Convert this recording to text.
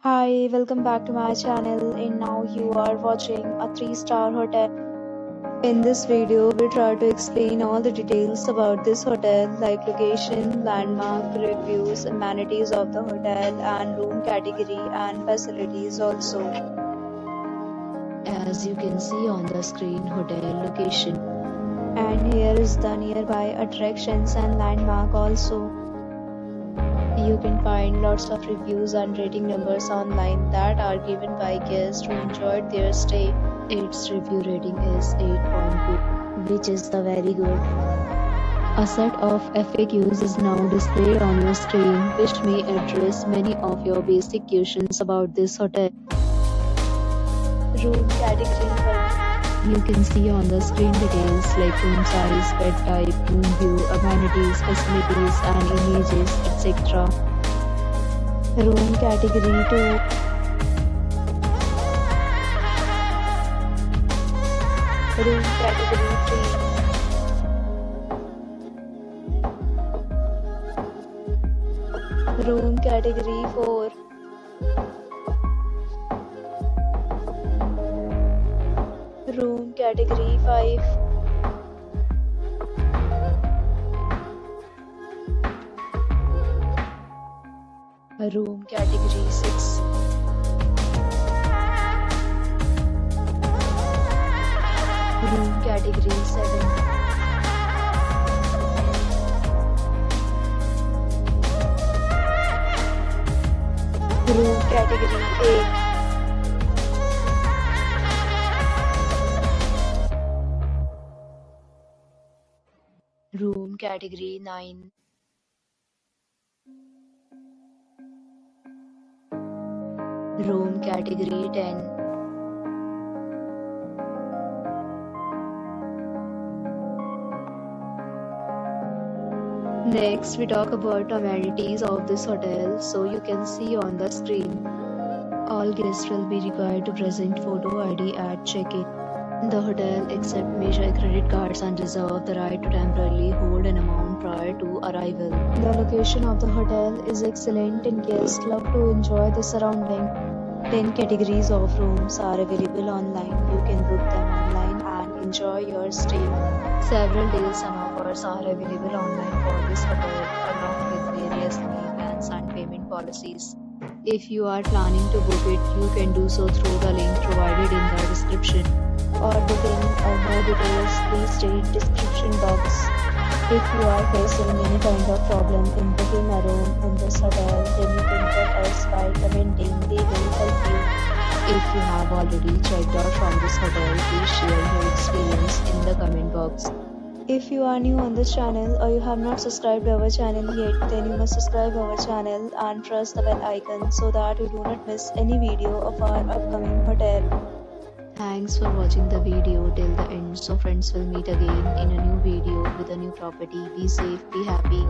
Hi, welcome back to my channel, and now you are watching a 3-star hotel. In this video, we try to explain all the details about this hotel like location, landmark, reviews, amenities of the hotel and room category and facilities also. As you can see on the screen, hotel location. And here is the nearby attractions and landmark also. You can find lots of reviews and rating numbers online that are given by guests who enjoyed their stay. Its review rating is 8.2, which is the very good. A set of FAQs is now displayed on your screen, which may address many of your basic questions about this hotel. Room category 1. You can see on the screen details like room size, bed type, room view, amenities, facilities and images, etc. Room category 2. Room category 3. Room category 4. Room category 5. Room category 6. Room category 7. Room category 8. Room category 9. Room category 10. Next, we talk about amenities of this hotel. So you can see on the screen. All guests will be required to present photo ID at check-in. The hotel accepts major credit cards and reserves the right to temporarily hold an amount prior to arrival. The location of the hotel is excellent and guests love to enjoy the surrounding. 10 categories of rooms are available online. You can book them online and enjoy your stay. Several deals and offers are available online for this hotel, along with various meal plans and payment policies. If you are planning to book it, you can do so through the link provided in the description. For booking or more details, please read description box. If you are facing any kind of problem in booking a room in this hotel, then you can get us by commenting. We will help you. If you have already checked out from this hotel, please share your experience in the comment box. If you are new on this channel or you have not subscribed our channel yet, then you must subscribe our channel and press the bell icon so that you do not miss any video of our upcoming hotel. Thanks for watching the video till the end. So friends, will meet again in a new video with a new property. Be safe, be happy.